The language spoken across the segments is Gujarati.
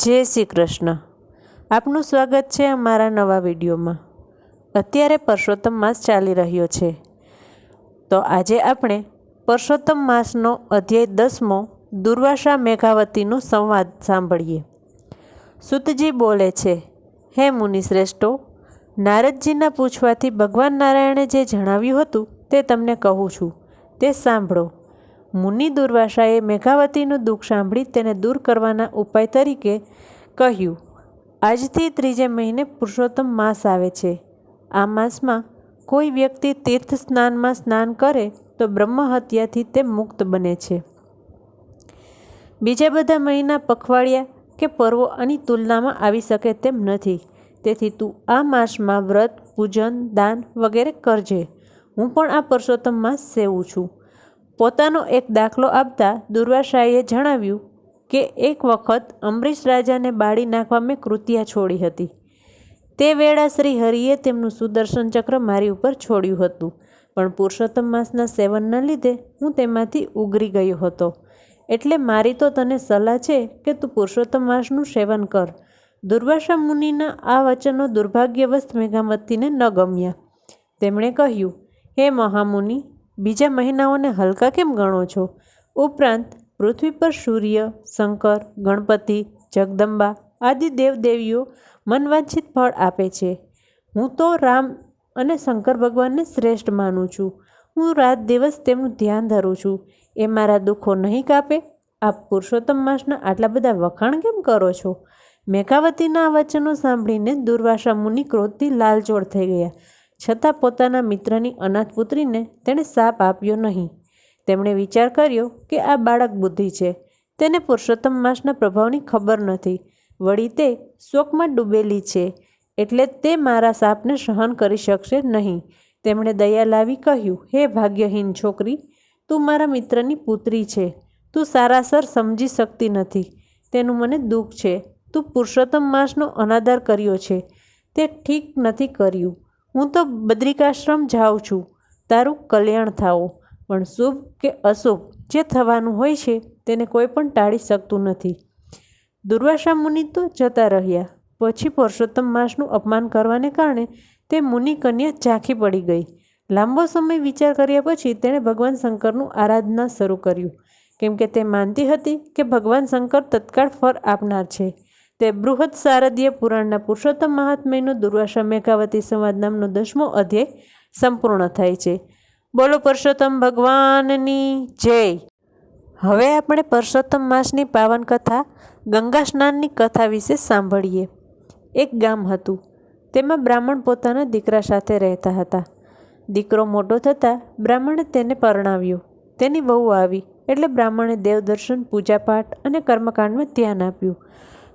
જય શ્રી કૃષ્ણ. આપનું સ્વાગત છે અમારા નવા વિડીયોમાં. અત્યારે પરસોત્તમ માસ ચાલી રહ્યો છે, તો આજે આપણે પરસોત્તમ માસનો અધ્યાય 10મો દુર્વાસા મેઘાવતીનો સંવાદ સાંભળીએ. સૂતજી બોલે છે, હે મુનિશ્રેષ્ઠો, નારદજીના પૂછવાથી ભગવાન નારાયણે જે જણાવ્યું હતું તે તમને કહું છું, તે સાંભળો. મુનિ દુર્વાસાએ મેઘાવતીનું દુઃખ સાંભળી તેને દૂર કરવાના ઉપાય તરીકે કહ્યું, આજથી 3જે મહિને પુરુષોત્તમ માસ આવે છે. આ માસમાં કોઈ વ્યક્તિ તીર્થ સ્નાનમાં સ્નાન કરે તો બ્રહ્મ હત્યાથી તે મુક્ત બને છે. બીજા બધા મહિના, પખવાડિયા કે પર્વો આની તુલનામાં આવી શકે તેમ નથી. તેથી તું આ માસમાં વ્રત, પૂજન, દાન વગેરે કરજે. હું પણ આ પુરુષોત્તમ માસ સેવું છું. પોતાનો એક દાખલો આપતા દુર્વાસાએ જણાવ્યું કે એક વખત અંબરીશ રાજાને બાળી નાખવા મેં કૃત્યા છોડી હતી. તે વેળા શ્રી હરિએ તેમનું સુદર્શન ચક્ર મારી ઉપર છોડ્યું હતું, પણ પુરુષોત્તમ માસના સેવનના લીધે હું તેમાંથી ઉગરી ગયો હતો. એટલે મારી તો તને સલાહ છે કે તું પુરુષોત્તમ માસનું સેવન કર. દુર્વાસા મુનિના આ વચનો દુર્ભાગ્યવશ મેઘાવતીને ન ગમ્યા. તેમણે કહ્યું, હે મહામુનિ, બીજા મહિનાઓને હલકા કેમ ગણો છો? ઉપરાંત પૃથ્વી પર સૂર્ય, શંકર, ગણપતિ, જગદંબા આદિ દેવદેવીઓ મનવાંછિત ફળ આપે છે. હું તો રામ અને શંકર ભગવાનને શ્રેષ્ઠ માનું છું. હું રાત દિવસ તેમનું ધ્યાન ધરું છું. એ મારા દુઃખો નહીં કાપે? આપ પુરુષોત્તમ માસના આટલા બધા વખાણ કેમ કરો છો? મેઘાવતીના આ વચનો સાંભળીને દુર્વાસા મુનિ ક્રોધથી લાલચોળ થઈ ગયા. છતાં પોતાના મિત્રની અનાથ પુત્રીને તેણે શાપ આપ્યો નહીં. તેમણે વિચાર કર્યો કે આ બાળક બુદ્ધિ છે, તેને પુરુષોત્તમ માસના પ્રભાવની ખબર નથી. વળી તે શોકમાં ડૂબેલી છે, એટલે તે મારા શાપને સહન કરી શકશે નહીં. તેમણે દયા લાવી કહ્યું, હે ભાગ્યહીન છોકરી, તું મારા મિત્રની પુત્રી છે. તું સારાસર સમજી શકતી નથી. તેનું મને દુઃખ છે. તું પુરુષોત્તમ માસનો અનાદર કર્યો છે, તે ઠીક નથી કર્યું. હું તો બદ્રિકાશ્રમ જાઉં છું, તારું કલ્યાણ થાઓ. પણ શુભ કે અશુભ જે થવાનું હોય છે તેને કોઈ પણ ટાળી શકતું નથી. દુર્વાસા મુનિ તો જતા રહ્યા. પછી પુરુષોત્તમ માસનું અપમાન કરવાને કારણે તે મુનિ કન્યા ઝાંખી પડી ગઈ. લાંબો સમય વિચાર કર્યા પછી તેણે ભગવાન શંકરનું આરાધના શરૂ કર્યું, કેમ કે તે માનતી હતી કે ભગવાન શંકર તત્કાળ ફળ આપનાર છે. તે બૃહદ શારદીય પુરાણના પુરુષોત્તમ મહાત્મ્યનો દુર્વાસા મેઘાવતી સંવાદ નામનો 10મો અધ્યાય સંપૂર્ણ થાય છે. બોલો પુરુષોત્તમ ભગવાનની જય. હવે આપણે પુરુષોત્તમ માસની પાવન કથા ગંગા સ્નાનની કથા વિશે સાંભળીએ. એક ગામ હતું. તેમાં બ્રાહ્મણ પોતાના દીકરા સાથે રહેતા હતા. દીકરો મોટો થતાં બ્રાહ્મણે તેને પરણાવ્યો. તેની વહુ આવી એટલે બ્રાહ્મણે દેવદર્શન, પૂજાપાઠ અને કર્મકાંડમાં ધ્યાન આપ્યું.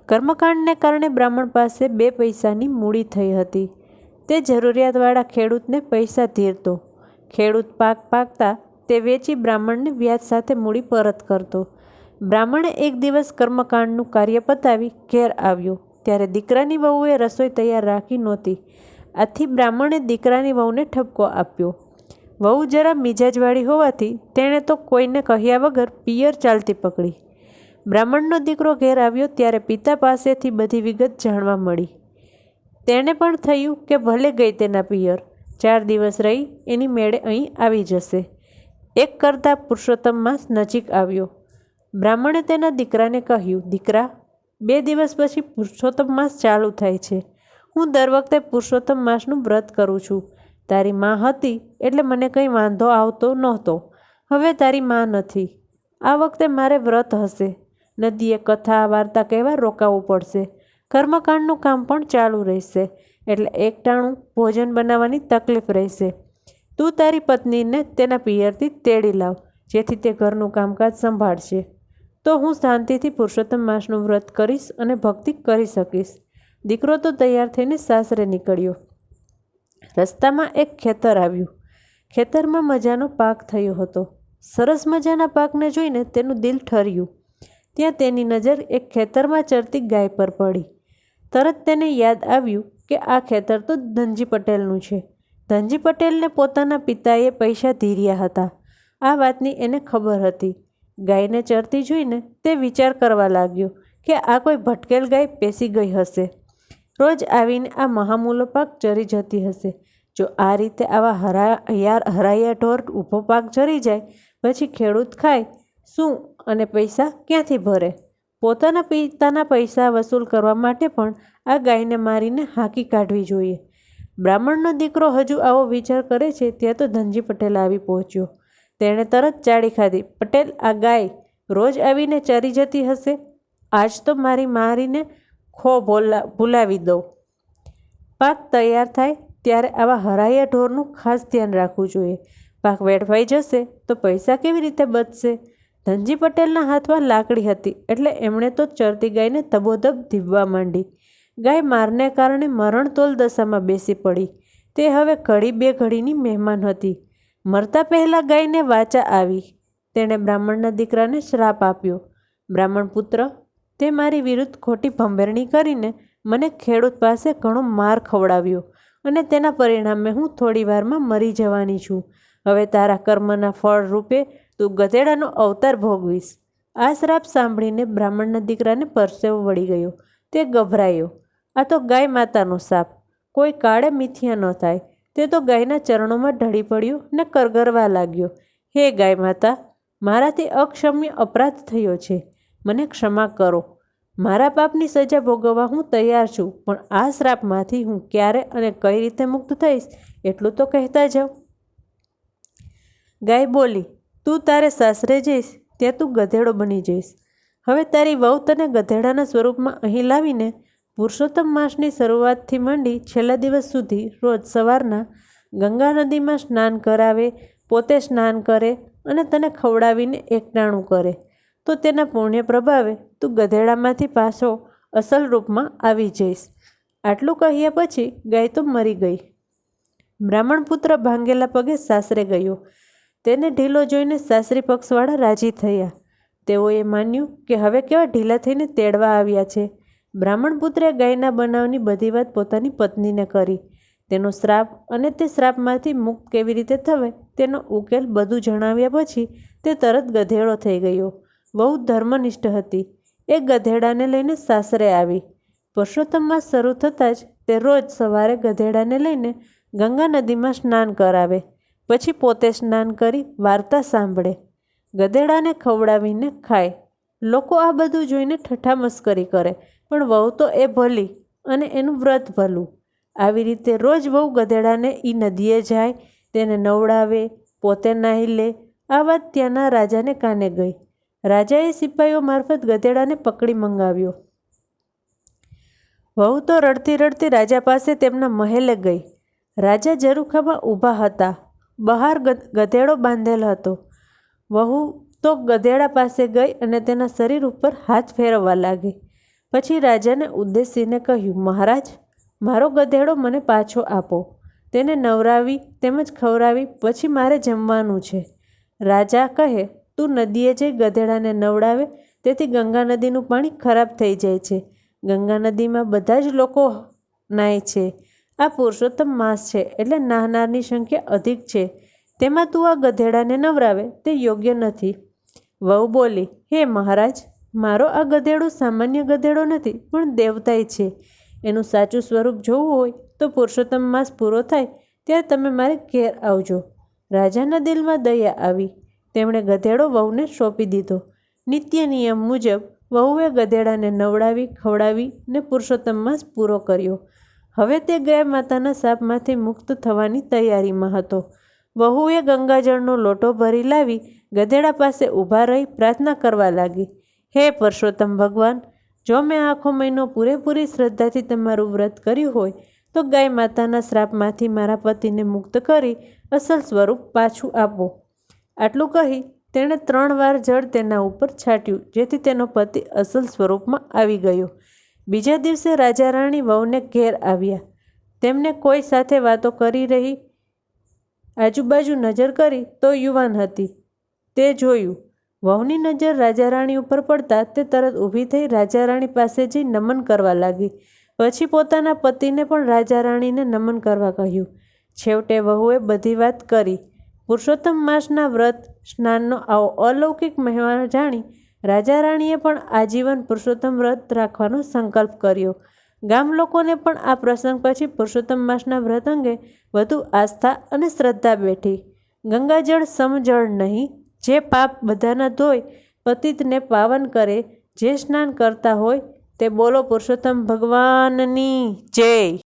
કર્મકાંડને કારણે બ્રાહ્મણ પાસે 2 પૈસાની મૂડી થઈ હતી. તે જરૂરિયાતવાળા ખેડૂતને પૈસા ધીરતો. ખેડૂત પાક પાકતા તે વેચી બ્રાહ્મણને વ્યાજ સાથે મૂડી પરત કરતો. બ્રાહ્મણે એક દિવસ કર્મકાંડનું કાર્ય પતાવી ઘેર આવ્યો ત્યારે દીકરાની વહુએ રસોઈ તૈયાર રાખી નહોતી. આથી બ્રાહ્મણે દીકરાની વહુને ઠપકો આપ્યો. વહુ જરા મિજાજવાળી હોવાથી તેણે તો કોઈને કહ્યા વગર પિયર ચાલતી પકડી. બ્રાહ્મણનો દીકરો ઘેર આવ્યો ત્યારે પિતા પાસેથી બધી વિગત જાણવા મળી. તેણે પણ થયું કે ભલે ગઈ તેના પિયર, 4 દિવસ રહી એની મેળે અહીં આવી જશે. એક કરતાં પુરુષોત્તમ માસ નજીક આવ્યો. બ્રાહ્મણે તેના દીકરાને કહ્યું, દીકરા, 2 દિવસ પછી પુરુષોત્તમ માસ ચાલુ થાય છે. હું દર વખતે પુરુષોત્તમ માસનું વ્રત કરું છું. તારી માં હતી એટલે મને કંઈ વાંધો આવતો નહોતો. હવે તારી માં નથી. આ વખતે મારે વ્રત હશે. નદીએ કથા વાર્તા કહેવા રોકાવું પડશે. કર્મકાંડનું કામ પણ ચાલુ રહેશે, એટલે એકટાણું ભોજન બનાવવાની તકલીફ રહેશે. તું તારી પત્નીને તેના પિયરથી તેડી લાવ, જેથી તે ઘરનું કામકાજ સંભાળશે. તો હું શાંતિથી પુરુષોત્તમ માસનું વ્રત કરીશ અને ભક્તિ કરી શકીશ. દીકરો તો તૈયાર થઈને સાસરે નીકળ્યો. રસ્તામાં એક ખેતર આવ્યું. ખેતરમાં મજાનો પાક થયો હતો. સરસ મજાના પાકને જોઈને તેનું દિલ ઠર્યું. ત્યાં તેની નજર એક ખેતરમાં ચરતી ગાય પર પડી. તરત તેને યાદ આવ્યું કે આ ખેતર તો ધનજી પટેલનું છે. ધનજી પટેલને પોતાના પિતાએ પૈસા ધીર્યા હતા. આ વાતની એને ખબર હતી. ગાયને ચરતી જોઈને તે વિચાર કરવા લાગ્યો કે આ કોઈ ભટકેલ ગાય પેસી ગઈ હશે. રોજ આવીને આ મહામૂલો પાક ચરી જતી હશે. જો આ રીતે આવા હરાયા ઢોર ઊભો પાક ચરી જાય પછી ખેડૂત ખાય શું અને પૈસા ક્યાંથી ભરે? પોતાના પિતાના પૈસા વસૂલ કરવા માટે પણ આ ગાયને મારીને હાંકી કાઢવી જોઈએ. બ્રાહ્મણનો દીકરો હજુ આવો વિચાર કરે છે ત્યાં તો ધનજી પટેલ આવી પહોંચ્યો. તેણે તરત ચાડી ખાધી. પટેલ, આ ગાય રોજ આવીને ચરી જતી હશે. આજ તો મારીને ખો ભૂલાવી દઉં. પાક તૈયાર થાય ત્યારે આવા હરાયા ઢોરનું ખાસ ધ્યાન રાખવું જોઈએ. પાક વેડફાઈ જશે તો પૈસા કેવી રીતે બચશે? ધનજી પટેલના હાથમાં લાકડી હતી એટલે એમણે તો ચરતી ગાયને તબોધબ ધીબવા માંડી. ગાય મારને કારણે મરણતોલ દશામાં બેસી પડી. તે હવે ઘડી બે ઘડીની મહેમાન હતી. મરતા પહેલાં ગાયને વાચા આવી. તેણે બ્રાહ્મણના દીકરાને શ્રાપ આપ્યો. બ્રાહ્મણ પુત્ર, તે મારી વિરુદ્ધ ખોટી ભંભેરણી કરીને મને ખેડૂત પાસે ઘણો માર ખવડાવ્યો અને તેના પરિણામે હું થોડી વારમાં મરી જવાની છું. હવે તારા કર્મના ફળ રૂપે તું ગધેડાનો અવતાર ભોગવીશ. આ શ્રાપ સાંભળીને બ્રાહ્મણના દીકરાને પરસેવો વળી ગયો. તે ગભરાયો. આ તો ગાય માતાનો શાપ. કોઈ કાળે મિથ્યા ન થાય. તે તો ગાયના ચરણોમાં ઢળી પડ્યો ને કરગરવા લાગ્યો. હે ગાય માતા, મારાથી અક્ષમ્ય અપરાધ થયો છે. મને ક્ષમા કરો. મારા પાપની સજા ભોગવવા હું તૈયાર છું, પણ આ શ્રાપમાંથી હું ક્યારે અને કઈ રીતે મુક્ત થઈશ એટલું તો કહેતા જાઓ. ગાય બોલી, તું તારે સાસરે જઈશ ત્યાં તું ગધેડો બની જઈશ. હવે તારી વહુ તને ગધેડાના સ્વરૂપમાં અહીં લાવીને પુરુષોત્તમ માસની શરૂઆતથી માંડી છેલ્લા દિવસ સુધી રોજ સવારના ગંગા નદીમાં સ્નાન કરાવે, પોતે સ્નાન કરે અને તને ખવડાવીને એકટાણું કરે તો તેના પુણ્ય પ્રભાવે તું ગધેડામાંથી પાછો અસલ રૂપમાં આવી જઈશ. આટલું કહ્યા પછી ગાય તો મરી ગઈ. બ્રાહ્મણ પુત્ર ભાંગેલા પગે સાસરે ગયો. તેને ઢીલો જોઈને સાસરી પક્ષવાળા રાજી થયા. તેઓએ માન્યું કે હવે કેવા ઢીલા થઈને તેડવા આવ્યા છે. બ્રાહ્મણ પુત્રે ગાયના બનાવની બધી વાત પોતાની પત્નીને કરી. તેનો શ્રાપ અને તે શ્રાપમાંથી મુક્ત કેવી રીતે થવાય તેનો ઉકેલ બધું જણાવ્યા પછી તે તરત ગધેડો થઈ ગયો. બહુ ધર્મનિષ્ઠ હતી. એ ગધેડાને લઈને સાસરે આવી. પુરુષોત્તમ માસ શરૂ થતાં જ તે રોજ સવારે ગધેડાને લઈને ગંગા નદીમાં સ્નાન કરાવે. પછી પોતે સ્નાન કરી વાર્તા સાંભળે. ગધેડાને ખવડાવીને ખાય. લોકો આ બધું જોઈને ઠઠ્ઠા મસ્કરી કરે, પણ વહુ તો એ ભલી અને એનું વ્રત ભલું. આવી રીતે રોજ વહુ ગધેડાને નદીએ જાય, તેને નવડાવે, પોતે નાહી લે. આ વાત ત્યાંના રાજાને કાને ગઈ. રાજાએ સિપાઈઓ મારફત ગધેડાને પકડી મંગાવ્યો. વહુ તો રડતી રડતી રાજા પાસે તેમના મહેલે ગઈ. રાજા ઝરૂખામાં ઊભા હતા. બહાર ગધેડો બાંધેલ હતો. વહુ તો ગધેડા પાસે ગઈ અને તેના શરીર ઉપર હાથ ફેરવવા લાગી. પછી રાજાને ઉદ્દેશીને કહ્યું, મહારાજ, મારો ગધેડો મને પાછો આપો. તેને નવરાવી તેમજ ખવડાવી પછી મારે જમવાનું છે. રાજા કહે, તું નદીએ જઈ ગધેડાને નવડાવે તેથી ગંગા નદીનું પાણી ખરાબ થઈ જાય છે. ગંગા નદીમાં બધા જ લોકો નાય છે. આ પુરુષોત્તમ માસ છે એટલે નાહનારની સંખ્યા અધિક છે. તેમાં તું આ ગધેડાને નવરાવે તે યોગ્ય નથી. વહુ બોલી, હે મહારાજ, મારો આ ગધેડો સામાન્ય ગધેડો નથી પણ દેવતાય છે. એનું સાચું સ્વરૂપ જોવું હોય તો પુરુષોત્તમ માસ પૂરો થાય ત્યારે તમે મારે ઘેર આવજો. રાજાના દિલમાં દયા આવી. તેમણે ગધેડો વહુને સોંપી દીધો. નિત્ય નિયમ મુજબ વહુએ ગધેડાને નવડાવી ખવડાવી ને પુરુષોત્તમ માસ પૂરો કર્યો. હવે તે ગાય માતાના શાપમાંથી મુક્ત થવાની તૈયારીમાં હતો. વહુએ ગંગાજળનો લોટો ભરી લાવી ગધેડા પાસે ઊભા રહી પ્રાર્થના કરવા લાગી. હે પુરુષોત્તમ ભગવાન, જો મેં આખો મહિનો પૂરેપૂરી શ્રદ્ધાથી તમારું વ્રત કર્યું હોય તો ગાય માતાના શ્રાપમાંથી મારા પતિને મુક્ત કરી અસલ સ્વરૂપ પાછું આપો. આટલું કહી તેણે 3 વાર જળ તેના ઉપર છાંટ્યું જેથી તેનો પતિ અસલ સ્વરૂપમાં આવી ગયો. બીજા દિવસે રાજા રાણી વહુને ઘેર આવ્યા. તેમને કોઈ સાથે વાતો કરી રહી આજુબાજુ નજર કરી તો યુવાન હતી. તે જોયું. વહુની નજર રાજા રાણી ઉપર પડતા તે તરત ઊભી થઈ રાજા રાણી પાસે જઈ નમન કરવા લાગી. પછી પોતાના પતિને પણ રાજા રાણીને નમન કરવા કહ્યું. છેવટે વહુએ બધી વાત કરી. પુરુષોત્તમ માસના વ્રત સ્નાનનો આવો અલૌકિક મહિમા જાણી રાજા રાણીએ પણ આજીવન પુરુષોત્તમ વ્રત રાખવાનો સંકલ્પ કર્યો. ગામ લોકોને પણ આ પ્રસંગ પછી પુરુષોત્તમ માસના વ્રત અંગે વધુ આસ્થા અને શ્રદ્ધા બેઠી. ગંગાજળ સમજળ નહીં, જે પાપ બધાના ધોય, પતિતને પાવન કરે, જે સ્નાન કરતા હોય તે બોલો પુરુષોત્તમ ભગવાનની જય.